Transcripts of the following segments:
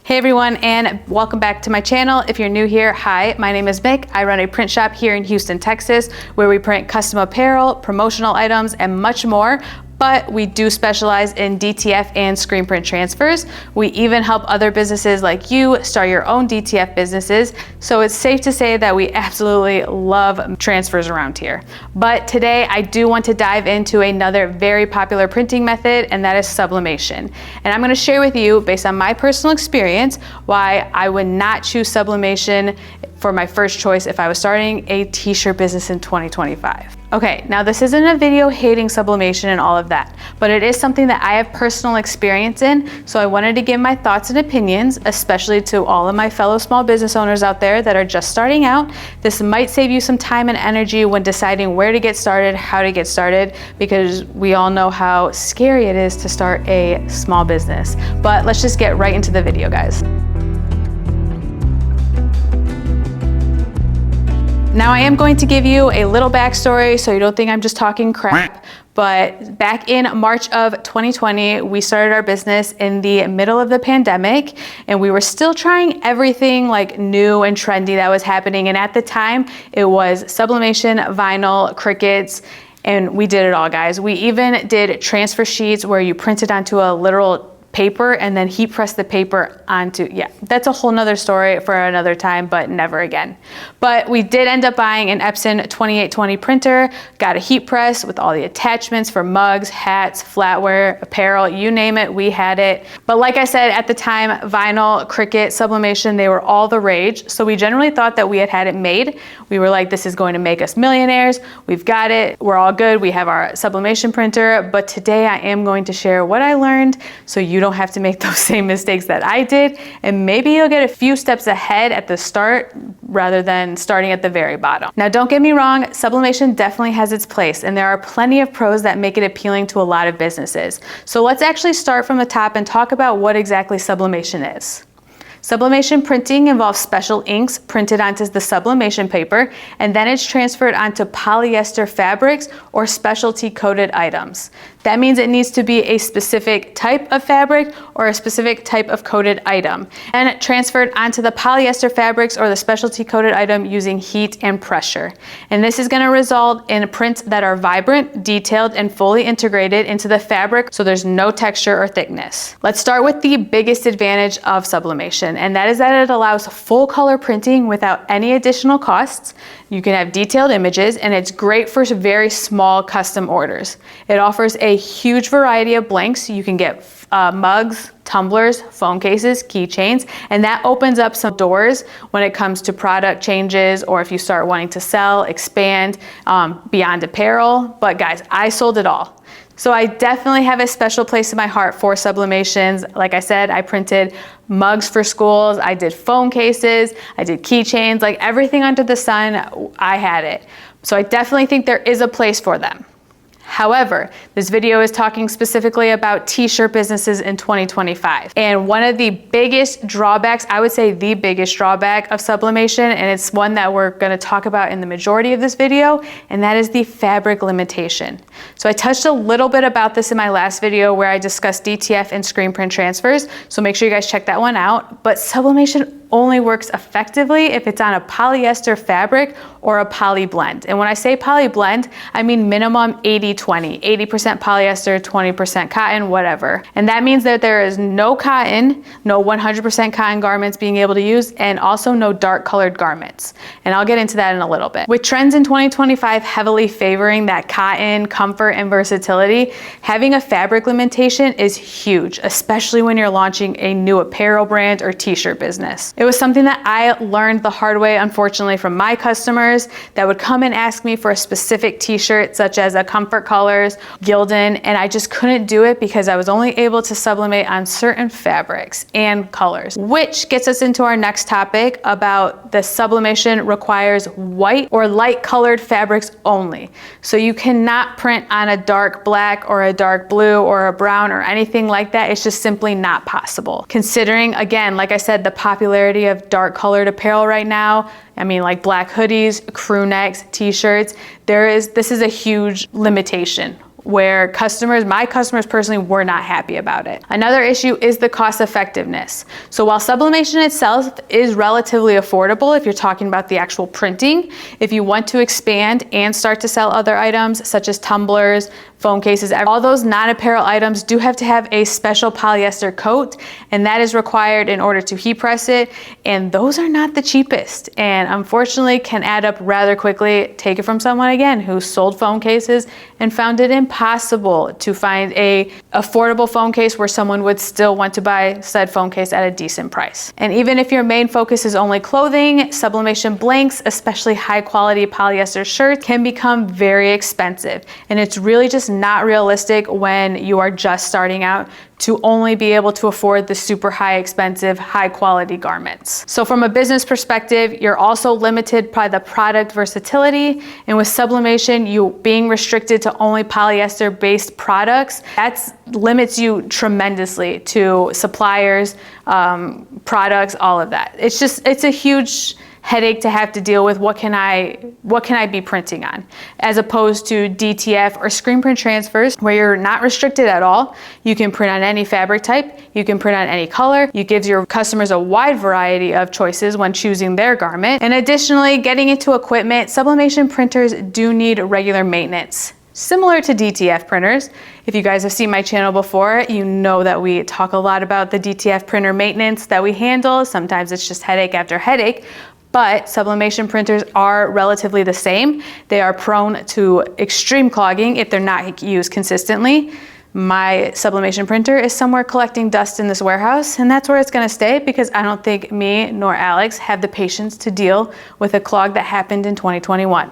Hey everyone, and welcome back to my channel. If you're new here, hi, my name is Mick. I run a print shop here in Houston, Texas, where we print custom apparel, promotional items, and much more. But we do specialize in DTF and screen print transfers. We even help other businesses like you start your own DTF businesses. So it's safe to say that we absolutely love transfers around here. But today I do want to dive into another very popular printing method, and that is sublimation. And I'm gonna share with you, based on my personal experience, why I would not choose sublimation for my first choice if I was starting a t-shirt business in 2025. Okay, now this isn't a video hating sublimation and all of that, but it is something that I have personal experience in, so I wanted to give my thoughts and opinions, especially to all of my fellow small business owners out there that are just starting out. This might save you some time and energy when deciding where to get started, how to get started, because we all know how scary it is to start a small business. But let's just get right into the video, guys. Now I am going to give you a little backstory so you don't think I'm just talking crap, but back in March of 2020, we started our business in the middle of the pandemic, and we were still trying everything like new and trendy that was happening. And at the time, it was sublimation, vinyl, crickets, and we did it all, guys. We even did transfer sheets where you printed onto a literal paper and then heat press the paper onto, yeah, that's a whole nother story for another time, but never again. But we did end up buying an Epson 2820 printer, got a heat press with all the attachments for mugs, hats, flatware, apparel, you name it, we had it. But like I said, at the time, vinyl, Cricut, sublimation, they were all the rage. So we generally thought that we had it made. We were like, this is going to make us millionaires. We've got it, we're all good. We have our sublimation printer. But today I am going to share what I learned so you don't have to make those same mistakes that I did, and maybe you'll get a few steps ahead at the start rather than starting at the very bottom. Now don't get me wrong, sublimation definitely has its place, and there are plenty of pros that make it appealing to a lot of businesses. So let's actually start from the top and talk about what exactly sublimation is. Sublimation printing involves special inks printed onto the sublimation paper, and then it's transferred onto polyester fabrics or specialty coated items. That means it needs to be a specific type of fabric or a specific type of coated item, and transferred onto the polyester fabrics or the specialty coated item using heat and pressure. And this is going to result in prints that are vibrant, detailed, and fully integrated into the fabric, so there's no texture or thickness. Let's start with the biggest advantage of sublimation, and that is that it allows full color printing without any additional costs. You can have detailed images, and it's great for very small custom orders. It offers a huge variety of blanks. You can get mugs, tumblers, phone cases, keychains, and that opens up some doors when it comes to product changes, or if you start wanting to sell, expand beyond apparel. But guys, I sold it all. So I definitely have a special place in my heart for sublimations. Like I said, I printed mugs for schools, I did phone cases, I did keychains, like everything under the sun, I had it. So I definitely think there is a place for them. However, this video is talking specifically about t-shirt businesses in 2025. And one of the biggest drawbacks, I would say the biggest drawback of sublimation, and it's one that we're gonna talk about in the majority of this video, and that is the fabric limitation. So I touched a little bit about this in my last video where I discussed DTF and screen print transfers, so make sure you guys check that one out. But sublimation only works effectively if it's on a polyester fabric or a poly blend. And when I say poly blend, I mean minimum 80-20, 80% polyester, 20% cotton, whatever. And that means that there is no cotton, no 100% cotton garments being able to use, and also no dark colored garments. And I'll get into that in a little bit. With trends in 2025 heavily favoring that cotton, comfort, and versatility, having a fabric limitation is huge, especially when you're launching a new apparel brand or t-shirt business. It was something that I learned the hard way, unfortunately, from my customers that would come and ask me for a specific t-shirt, such as a comfort colors, Gildan, and I just couldn't do it because I was only able to sublimate on certain fabrics and colors. Which gets us into our next topic about the sublimation requires white or light colored fabrics only. So you cannot print on a dark black or a dark blue or a brown or anything like that. It's just simply not possible. Considering, again, like I said, the popularity of dark colored apparel right now, I mean, like black hoodies, crew necks, t-shirts, this is a huge limitation. where my customers personally were not happy about it. Another issue is the cost effectiveness. So while sublimation itself is relatively affordable if you're talking about the actual printing, if you want to expand and start to sell other items such as tumblers, phone cases, all those non-apparel items do have to have a special polyester coat, and that is required in order to heat press it, and those are not the cheapest, and unfortunately can add up rather quickly. Take it from someone again who sold phone cases and found it impossible to find a affordable phone case where someone would still want to buy said phone case at a decent price. And even if your main focus is only clothing, sublimation blanks, especially high quality polyester shirts, can become very expensive, and it's really just not realistic when you are just starting out to only be able to afford the super high expensive, high quality garments. So from a business perspective, you're also limited by the product versatility, and with sublimation, you being restricted to only polyester based products, that limits you tremendously to suppliers, products, all of that. It's a huge headache to have to deal with. What can I be printing on, as opposed to DTF or screen print transfers where you're not restricted at all. You can print on any fabric type, you can print on any color. It gives your customers a wide variety of choices when choosing their garment. And additionally, getting into equipment, sublimation printers do need regular maintenance. Similar to DTF printers. If you guys have seen my channel before, you know that we talk a lot about the DTF printer maintenance that we handle. Sometimes it's just headache after headache. But sublimation printers are relatively the same. They are prone to extreme clogging if they're not used consistently. My sublimation printer is somewhere collecting dust in this warehouse, and that's where it's gonna stay because I don't think me nor Alex have the patience to deal with a clog that happened in 2021.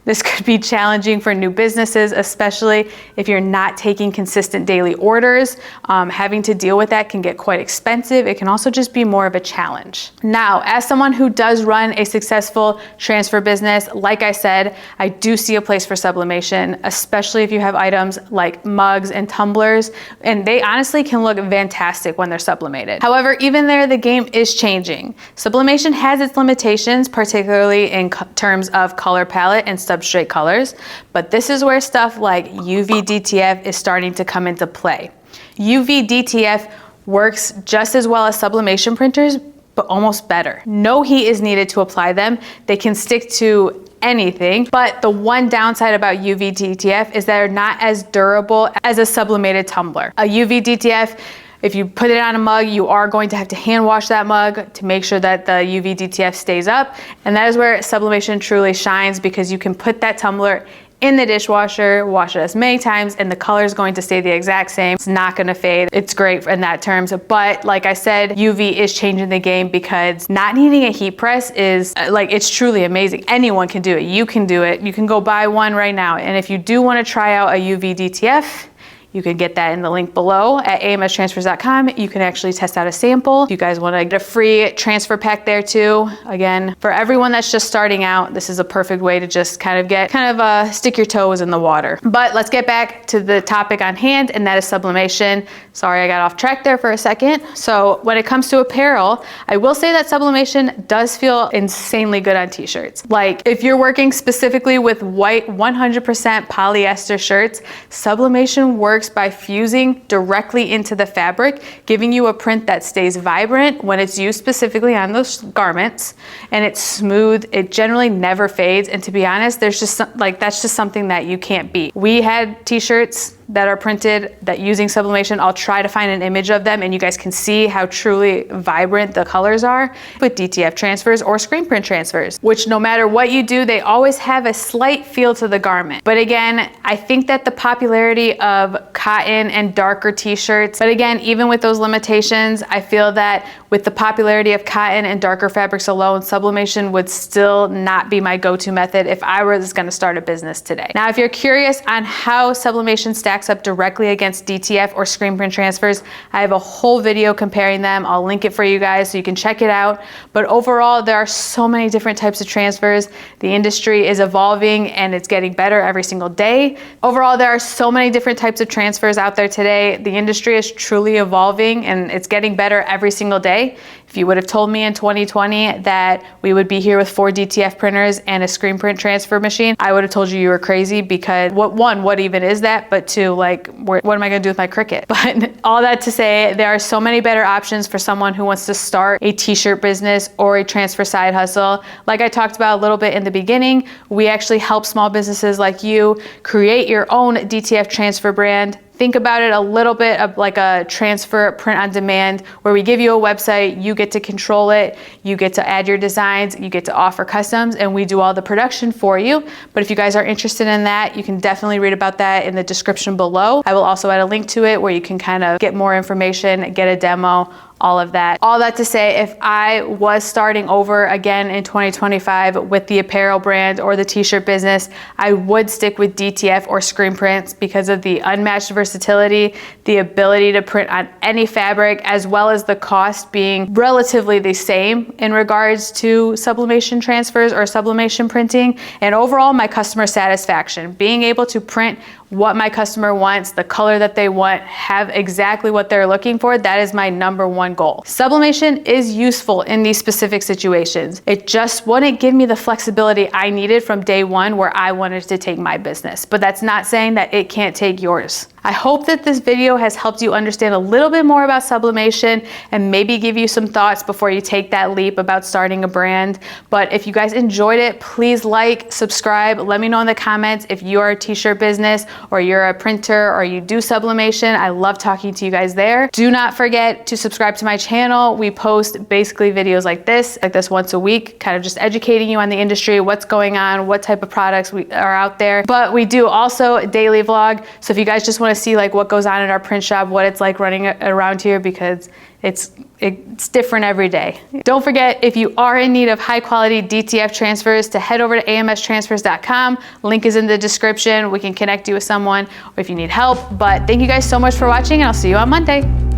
This could be challenging for new businesses, especially if you're not taking consistent daily orders. Having to deal with that can get quite expensive. It can also just be more of a challenge. Now, as someone who does run a successful transfer business, like I said, I do see a place for sublimation, especially if you have items like mugs and tumblers, and they honestly can look fantastic when they're sublimated. However, even there, the game is changing. Sublimation has its limitations, particularly in terms of color palette and substrate colors, but this is where stuff like UV DTF is starting to come into play. UV DTF works just as well as sublimation printers, but almost better. No heat is needed to apply them. They can stick to anything, but the one downside about UV DTF is that they're not as durable as a sublimated tumbler. A UV DTF, if you put it on a mug, you are going to have to hand wash that mug to make sure that the UV DTF stays up. And that is where sublimation truly shines, because you can put that tumbler in the dishwasher, wash it as many times, and the color is going to stay the exact same. It's not gonna fade. It's great in that terms. But like I said, UV is changing the game, because not needing a heat press is it's truly amazing. Anyone can do it. You can do it. You can go buy one right now. And if you do wanna try out a UV DTF, you can get that in the link below at amstransfers.com. You can actually test out a sample. If you guys want to get a free transfer pack there too. Again, for everyone that's just starting out, this is a perfect way to just stick your toes in the water. But let's get back to the topic on hand, and that is sublimation. Sorry, I got off track there for a second. So when it comes to apparel, I will say that sublimation does feel insanely good on t-shirts. Like if you're working specifically with white 100% polyester shirts, sublimation works by fusing directly into the fabric, giving you a print that stays vibrant when it's used specifically on those garments, and it's smooth. It generally never fades, and to be honest, that's just something that you can't beat. We had t-shirts that are printed that using sublimation. I'll try to find an image of them and you guys can see how truly vibrant the colors are with DTF transfers or screen print transfers, which no matter what you do, they always have a slight feel to the garment. But again, I think that the popularity of cotton and darker t-shirts, but again, even with those limitations, I feel that with the popularity of cotton and darker fabrics alone, sublimation would still not be my go-to method if I was gonna start a business today. Now, if you're curious on how sublimation stacks stacks up directly against DTF or screen print transfers. I have a whole video comparing them. I'll link it for you guys so you can check it out. But overall, there are so many different types of transfers. The industry is evolving and it's getting better every single day. Overall, there are so many different types of transfers out there today. The industry is truly evolving and it's getting better every single day. If you would have told me in 2020 that we would be here with 4 DTF printers and a screen print transfer machine, I would have told you were crazy, because what even is that? But 2, like, what am I gonna do with my Cricut? But all that to say, there are so many better options for someone who wants to start a t-shirt business or a transfer side hustle. Like I talked about a little bit in the beginning, we actually help small businesses like you create your own DTF transfer brand. Think about it a little bit of like a transfer print on demand, where we give you a website, you get to control it, you get to add your designs, you get to offer customs, and we do all the production for you. But if you guys are interested in that, you can definitely read about that in the description below. I will also add a link to it where you can kind of get more information, get a demo, all of that. All that to say, if I was starting over again in 2025 with the apparel brand or the t-shirt business, I would stick with DTF or screen prints because of the unmatched versatility, the ability to print on any fabric, as well as the cost being relatively the same in regards to sublimation transfers or sublimation printing, and overall my customer satisfaction. Being able to print what my customer wants, the color that they want, have exactly what they're looking for, that is my #1 goal. Sublimation is useful in these specific situations. It just wouldn't give me the flexibility I needed from day one where I wanted to take my business. But that's not saying that it can't take yours. I hope that this video has helped you understand a little bit more about sublimation and maybe give you some thoughts before you take that leap about starting a brand. But if you guys enjoyed it, please like, subscribe. Let me know in the comments if you are a t-shirt business or you're a printer or you do sublimation. I love talking to you guys there. Do not forget to subscribe to my channel. We post basically videos like this once a week, kind of just educating you on the industry, what's going on, what type of products are out there. But we do also a daily vlog. So if you guys just want to see like what goes on in our print shop, what it's like running around here, because it's different every day. Don't forget, if you are in need of high quality DTF transfers, to head over to amstransfers.com. Link is in the description. We can connect you with someone or if you need help. But thank you guys so much for watching, and I'll see you on Monday.